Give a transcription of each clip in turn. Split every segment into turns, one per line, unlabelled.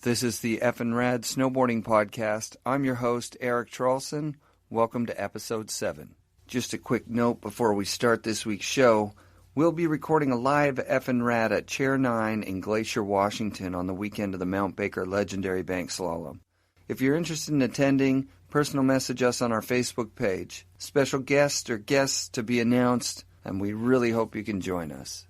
This is the FNRad Snowboarding Podcast. I'm your host, Eric Trolson. Welcome to Episode 7. Just a quick note before we start this week's show. We'll be recording a live FNRad at Chair 9 in Glacier, Washington on the weekend of the Mount Baker Legendary Bank Slalom. If you're interested in attending, personal message us on our Facebook page. Special guest or guests to be announced, and we really hope you can join us.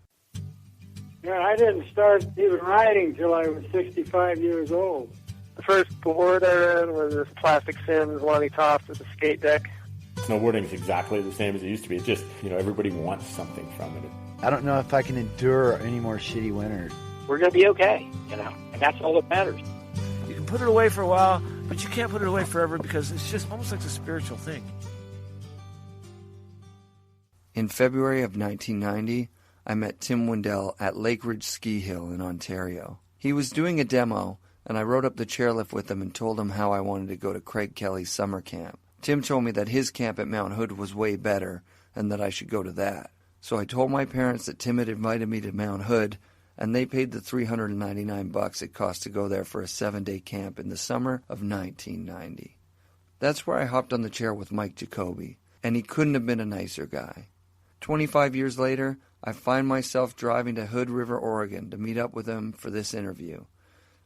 Yeah, I didn't start even riding till I was 65 years old.
The first board I rode was this plastic Sims Lonnie Toft with a skate deck.
Snowboarding is exactly the same as it used to be. It's just, everybody wants something from it.
I don't know if I can endure any more shitty winters.
We're going to be okay, and that's all that matters.
You can put it away for a while, but you can't put it away forever because it's just almost like a spiritual thing.
In February of 1990, I met Tim Wendell at Lake Ridge Ski Hill in Ontario. He was doing a demo, and I rode up the chairlift with him and told him how I wanted to go to Craig Kelly's summer camp. Tim told me that his camp at Mount Hood was way better and that I should go to that. So I told my parents that Tim had invited me to Mount Hood, and they paid the $399 it cost to go there for a 7-day camp in the summer of 1990. That's where I hopped on the chair with Mike Jacoby, and he couldn't have been a nicer guy. 25 years later, I find myself driving to Hood River, Oregon to meet up with him for this interview.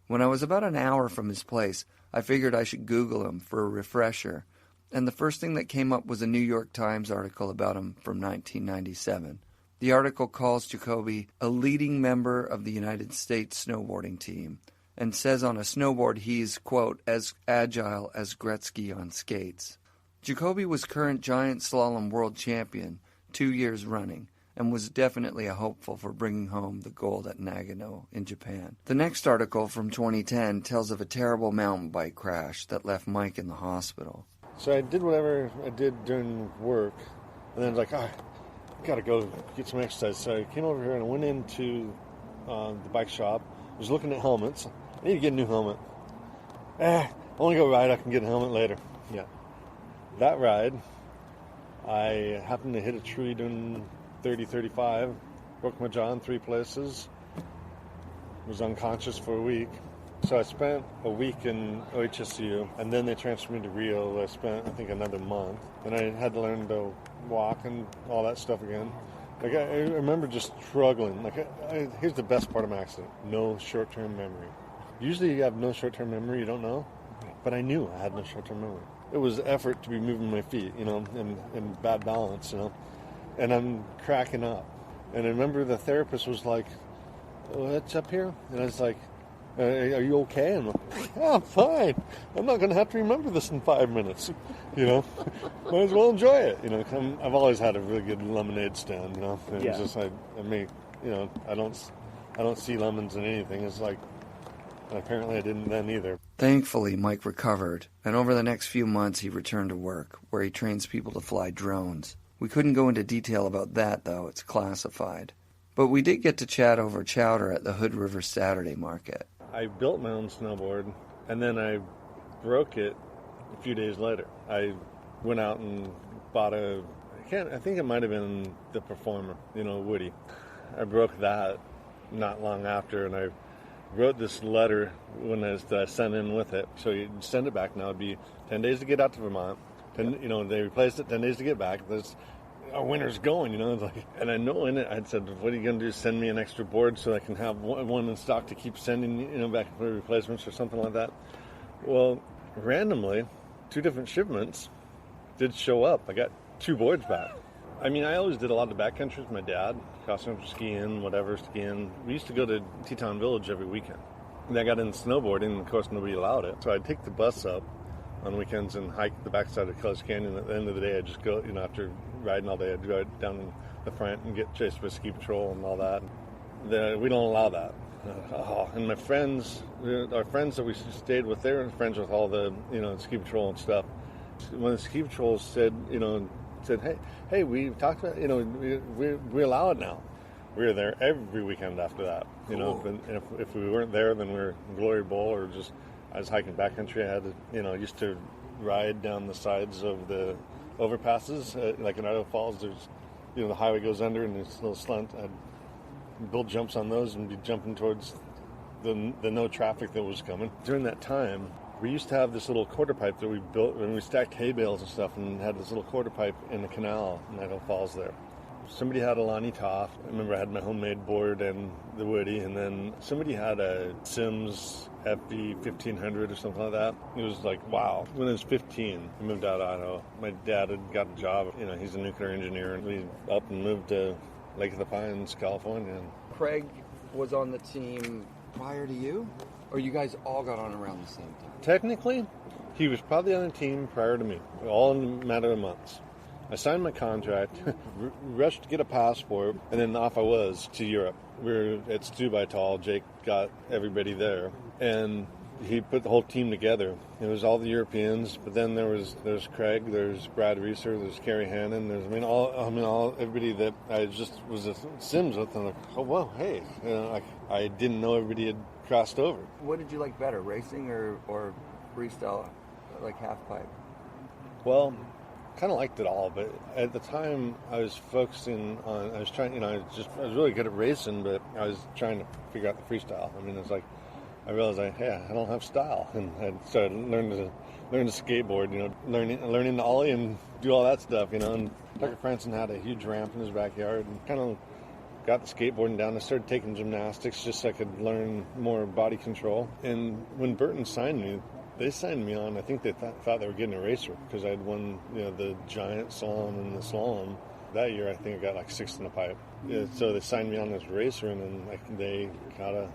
When I was about an hour from his place, I figured I should Google him for a refresher, and the first thing that came up was a New York Times article about him from 1997. The article calls Jacoby a leading member of the United States snowboarding team and says on a snowboard he's, quote, as agile as Gretzky on skates. Jacoby was current giant slalom world champion 2 years running, and was definitely a hopeful for bringing home the gold at Nagano in Japan. The next article from 2010 tells of a terrible mountain bike crash that left Mike in the hospital.
So I did whatever I did during work, and then I was like, I gotta go get some exercise. So I came over here and I went into the bike shop. I was looking at helmets. I need to get a new helmet. I want to go ride. I can get a helmet later. Yeah. That ride, I happened to hit a tree doing 30-35, broke my jaw in 3 places, was unconscious for a week. So I spent a week in OHSU, and then they transferred me to Rio. I spent, I think, another month. And I had to learn to walk and all that stuff again. Like I remember just struggling. Here's the best part of my accident: no short-term memory. Usually you have no short-term memory, you don't know. But I knew I had no short-term memory. It was effort to be moving my feet, and bad balance, And I'm cracking up. And I remember the therapist was like, what's up here? And I was like, are you okay? And I'm like, yeah, I'm fine. I'm not going to have to remember this in 5 minutes. Might as well enjoy it. I've always had a really good lemonade stand, And it's just like, I don't see lemons in anything. It's like, apparently I didn't then either.
Thankfully, Mike recovered, and over the next few months he returned to work, where he trains people to fly drones. We couldn't go into detail about that, though. It's classified. But we did get to chat over chowder at the Hood River Saturday Market.
I built my own snowboard, and then I broke it a few days later. I went out and bought I think it might have been the Performer, Woody. I broke that not long after, and I wrote this letter that I sent in with it. So you send it back. Now it'd be 10 days to get out to Vermont. They replaced it, 10 days to get back. Our winter's going, and I know in it, I'd said, what are you going to do, send me an extra board so I can have one in stock to keep sending, back for replacements or something like that. Well, randomly, 2 different shipments did show up. I got 2 boards back. I always did a lot of backcountry with my dad, cross-country skiing, whatever, skiing. We used to go to Teton Village every weekend. And I got into snowboarding, and of course nobody allowed it. So I'd take the bus up on weekends and hike the backside of College Canyon. At the end of the day, I'd just go, after riding all day, I'd go down in the front and get chased by ski patrol and all that. We don't allow that. And my friends, our friends that we stayed with, they were friends with all the, ski patrol and stuff. When the ski patrol said, hey, we talked about, we allow it now. We were there every weekend after that. Cool. If we weren't there, then we were in Glory Bowl or just, I was hiking backcountry. I had to, used to ride down the sides of the overpasses, like in Idaho Falls. There's, the highway goes under and there's a little slant. I'd build jumps on those and be jumping towards the no traffic that was coming. During that time, we used to have this little quarter pipe that we built when we stacked hay bales and stuff, and had this little quarter pipe in the canal in Idaho Falls there. Somebody had a Lonnie Toff. I remember I had my homemade board and the Woody, and then somebody had a Sims FV 1500 or something like that. It was like, wow. When I was 15, I moved out of Idaho. My dad had got a job. He's a nuclear engineer, and we up and moved to Lake of the Pines, California.
Craig was on the team prior to you? Or you guys all got on around the same time?
Technically, he was probably on the team prior to me, all in a matter of months. I signed my contract, rushed to get a passport, and then off I was to Europe. We were at Stubaital. Jake got everybody there, and he put the whole team together. It was all the Europeans, but then there's Craig, there's Brad Reeser, there's Kerry Hannon, there's all everybody that I just was at Sims with. And I'm like, oh well, hey, I didn't know everybody had crossed over.
What did you like better, racing or freestyle, like half pipe?
Well, kind of liked it all, but at the time I was focusing on, I was really good at racing, but I was trying to figure out the freestyle. It's like, I realized I don't have style, and I started learning to skateboard, learning to ollie and do all that stuff, and Tucker Franson had a huge ramp in his backyard, and kind of got the skateboarding down. I started taking gymnastics just so I could learn more body control. And when Burton signed me, they signed me on, I think they thought they were getting a racer, because I had won the giant slalom and the slalom. That year, I think I got like 6th in the pipe. Yeah, so they signed me on as a racer, and then they got a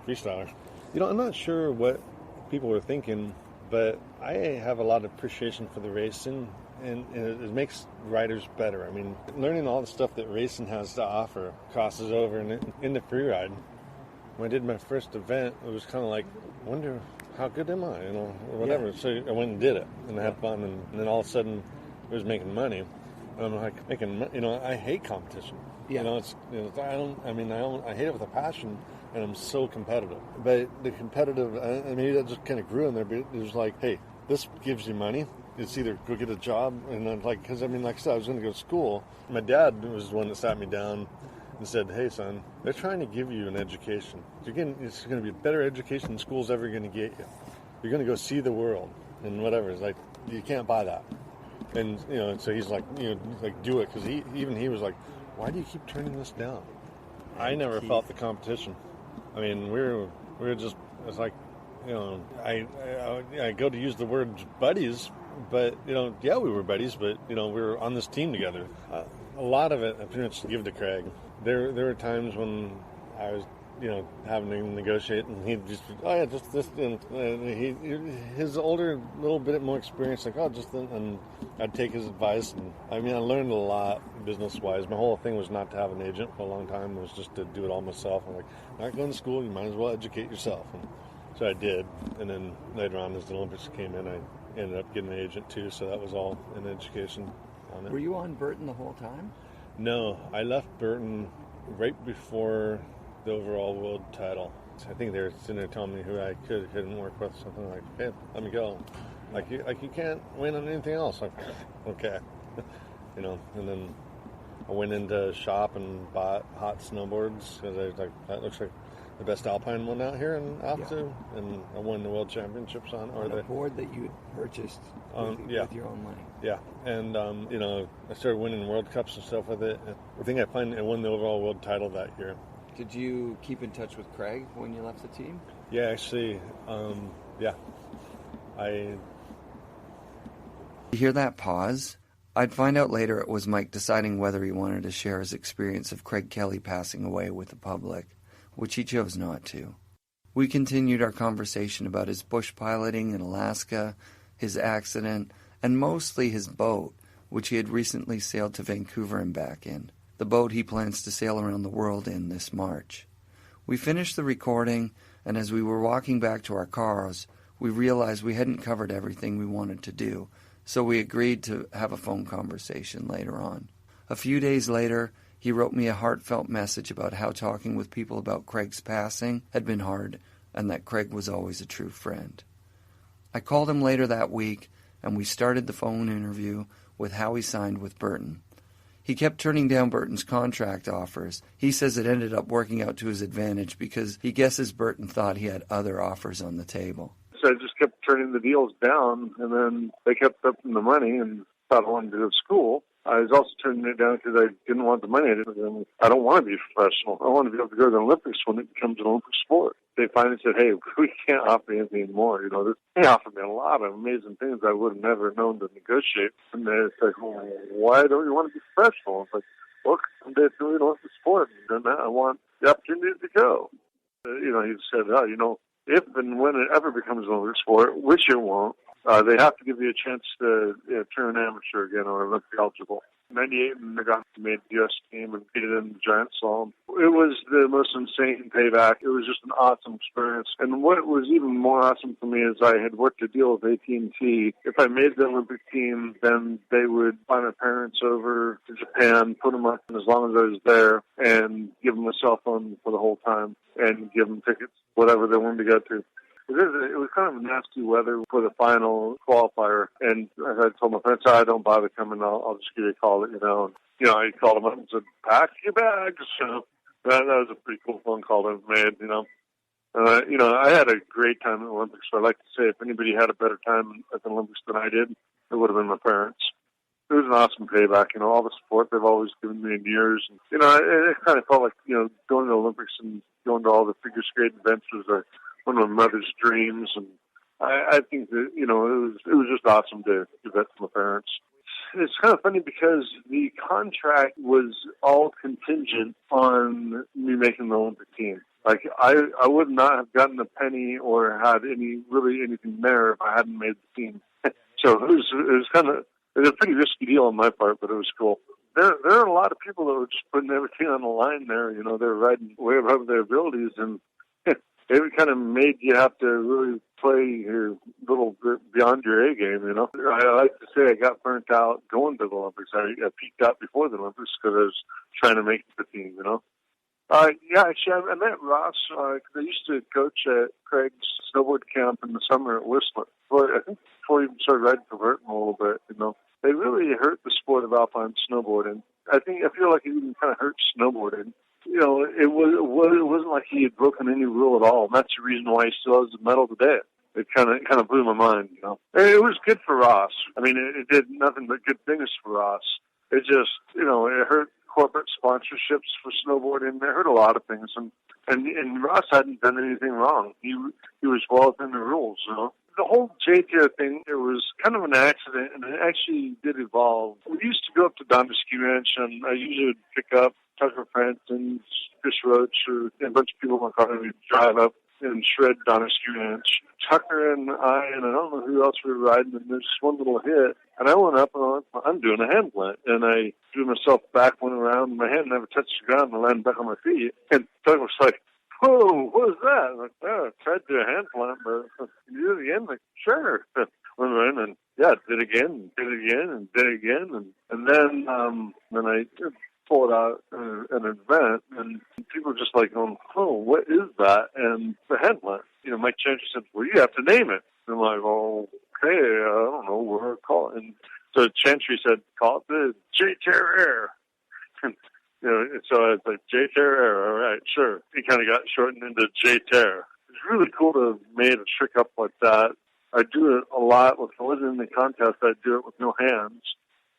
freestyler. I'm not sure what people were thinking, but I have a lot of appreciation for the racing, and it makes riders better. Learning all the stuff that racing has to offer crosses over in the free ride. When I did my first event, it was kind of like, I wonder how good am I, or whatever. Yeah. So I went and did it, and I had fun, and then all of a sudden, I was making money. And I'm like, I hate competition. Yeah. I hate it with a passion, and I'm so competitive. But the competitive, maybe that just kind of grew in there, but it was like, hey, this gives you money. It's either go get a job, and then like I said, I was going to go to school. My dad was the one that sat me down and said, hey, son, they're trying to give you an education. It's going to be a better education than school's ever going to get you. You're going to go see the world and whatever. It's like, you can't buy that. And, so he's like, do it. Because he was like, why do you keep turning this down? I never felt the competition. We were just, it's like, I go to use the word buddies, but, we were buddies, but, we were on this team together. A lot of it, I pretty much give to Craig. There were times when I was, having to negotiate, and he'd just, just this, and his older, little bit more experience, like, and I'd take his advice, and I learned a lot business-wise. My whole thing was not to have an agent for a long time. It was just to do it all myself. I'm like, not going to school, you might as well educate yourself. And so I did, and then later on, as the Olympics came in, I ended up getting an agent too, so that was all in education on it.
Were you on Burton the whole time?
No, I left Burton right before the overall world title. I think they were sitting there telling me who I couldn't work with, something like, hey, let me go. Like you can't win on anything else. Like, okay. And then I went into shop and bought hot snowboards, because I was like, that looks like the best alpine one out here in Alpha, and I won the world championships on
the board that you had purchased with your own money.
Yeah, and I started winning World Cups and stuff with it. I think I won the overall world title that year.
Did you keep in touch with Craig when you left the team?
Yeah, actually, yeah. You
hear that pause? I'd find out later it was Mike deciding whether he wanted to share his experience of Craig Kelly passing away with the public, which he chose not to. We continued our conversation about his bush piloting in Alaska, his accident, and mostly his boat, which he had recently sailed to Vancouver and back in, the boat he plans to sail around the world in this March. We finished the recording, and as we were walking back to our cars, we realized we hadn't covered everything we wanted to do, so we agreed to have a phone conversation later on. A few days later, he wrote me a heartfelt message about how talking with people about Craig's passing had been hard, and that Craig was always a true friend. I called him later that week, and we started the phone interview with how he signed with Burton. He kept turning down Burton's contract offers. He says it ended up working out to his advantage because he guesses Burton thought he had other offers on the table.
So I just kept turning the deals down, and then they kept upping the money and thought I wanted to go to school. I was also turning it down because I didn't want the money. I don't want to be professional. I want to be able to go to the Olympics when it becomes an Olympic sport. They finally said, hey, we can't offer you anything more. They offered me a lot of amazing things I would have never known to negotiate. And they said, well, why don't you want to be professional? It's like, look, someday it's going to be an Olympic sport, and I want the opportunity to go. He said, if and when it ever becomes an Olympic sport, which it won't, they have to give you a chance to turn amateur again or Olympic eligible. In 98, and I got made the U.S. team and competed in the giant slalom. It was the most insane payback. It was just an awesome experience. And what was even more awesome for me is I had worked a deal with AT&T. If I made the Olympic team, then they would fly my parents over to Japan, put them up as long as I was there, and give them a cell phone for the whole time and give them tickets, whatever they wanted to go to. It was kind of nasty weather for the final qualifier, and I told my friends, don't bother coming, I'll just give you a call, And, I called them up and said, pack your bags. So that was a pretty cool phone call that I made, I had a great time at the Olympics, so I'd like to say if anybody had a better time at the Olympics than I did, it would have been my parents. It was an awesome payback, all the support they've always given me in years. And, it kind of felt like, going to the Olympics and going to all the figure skate events was one of my mother's dreams, and I think that, it was just awesome to give that to my parents. It's kind of funny because the contract was all contingent on me making the Olympic team. Like, I would not have gotten a penny or had anything there if I hadn't made the team. So it was a pretty risky deal on my part, but it was cool. There are a lot of people that were just putting everything on the line there. They were riding way above their abilities, and it kind of made you have to really play your little bit beyond your A game, I like to say I got burnt out going to the Olympics. I peaked out before the Olympics because I was trying to make the team, Actually, I met Ross because I used to coach at Craig's snowboard camp in the summer at Whistler. I think before he even started riding for Burton a little bit, They really hurt the sport of alpine snowboarding. I feel like it even kind of hurt snowboarding. It wasn't like he had broken any rule at all, and that's the reason why he still has the medal today. It kind of blew my mind, It was good for Ross. It did nothing but good things for Ross. It just, it hurt corporate sponsorships for snowboarding. It hurt a lot of things, and Ross hadn't done anything wrong. He was well within the rules, The whole J-Tier thing, it was kind of an accident, and it actually did evolve. We used to go up to Donner Ski Ranch, and I usually would pick up Tucker Franson, Chris Roach, or a bunch of people in my car, and we'd drive up and shred Donner Ski Ranch. Tucker and I don't know who else we were riding, and there's just one little hit, and I went up and I'm doing a hand plant, and I threw myself back, went around, and my hand never touched the ground, and I landed back on my feet, and Tucker was like, whoa, what was that? I'm like, I tried to do a hand plant, but you do it again? I'm like, sure. Went in and, did it again, and then I pulled out an event, and people were just like, what is that? And the hand plant. Mike Jacoby said, well, you have to name it. And I'm like, okay, I don't know what to call it. And so Chantry said, call it the J-Tier Air. So I was like, J-Tier Air, all right, sure. He kind of got shortened into J-Tier. It's really cool to have made a trick up like that. I do it a lot. If I wasn't in the contest, I'd do it with no hands.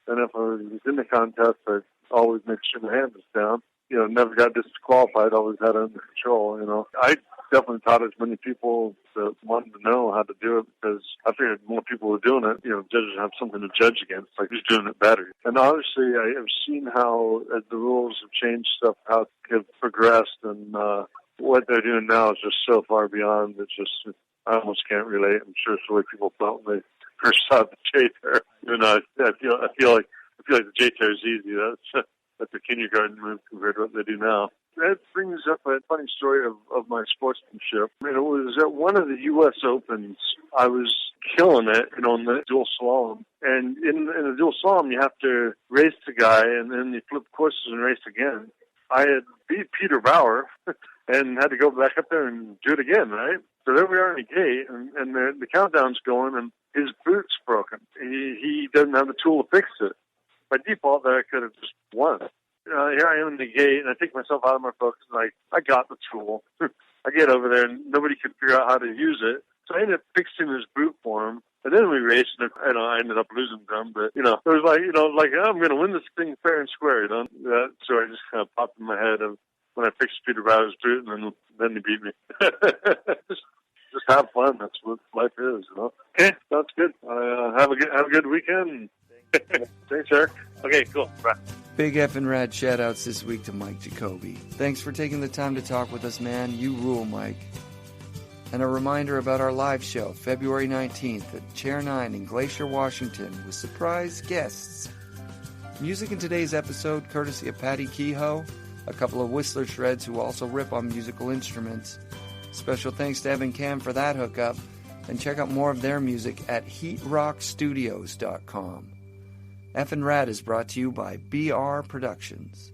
And if I was in the contest, I'd always make sure my hand was down. Never got disqualified, always had it under control, I definitely taught as many people that wanted to know how to do it because I figured more people were doing it, judges have something to judge against, like who's doing it better. And obviously I have seen how, as the rules have changed stuff, how they've progressed, and what they're doing now is just so far beyond. It's just, I almost can't relate. I'm sure it's the way people felt when they first saw the J-Tier. I feel like the J-Tier is easy. That's a kindergarten move compared to what they do now. That brings up a funny story of my sportsmanship. It was at one of the U.S. Opens. I was killing it, on the dual slalom. And in the dual slalom, you have to race the guy, and then you flip courses and race again. I had beat Peter Bauer and had to go back up there and do it again, right? So there we are in the gate, and the countdown's going, and his boot's broken. He doesn't have the tool to fix it. by default there I could have just won. Here I am in the gate, and I take myself out of my focus, and I got the tool. I get over there, and nobody could figure out how to use it. So I ended up fixing his boot for him. And then we raced, and I ended up losing them. But, it was I'm going to win this thing fair and square, So I just kind of popped in my head of when I fixed Peter Bowers' boot, and then he beat me. Just have fun. That's what life is, Okay, that's good. Have a good weekend. Thanks, Eric. Okay, cool. Bye.
Big FNRad shout-outs this week to Mike Jacoby. Thanks for taking the time to talk with us, man. You rule, Mike. And a reminder about our live show, February 19th at Chair 9 in Glacier, Washington, with surprise guests. Music in today's episode, courtesy of Patty Kehoe, a couple of Whistler shreds who also rip on musical instruments. Special thanks to Evan Cam for that hookup, and check out more of their music at heatrockstudios.com. FNRad is brought to you by BR Productions.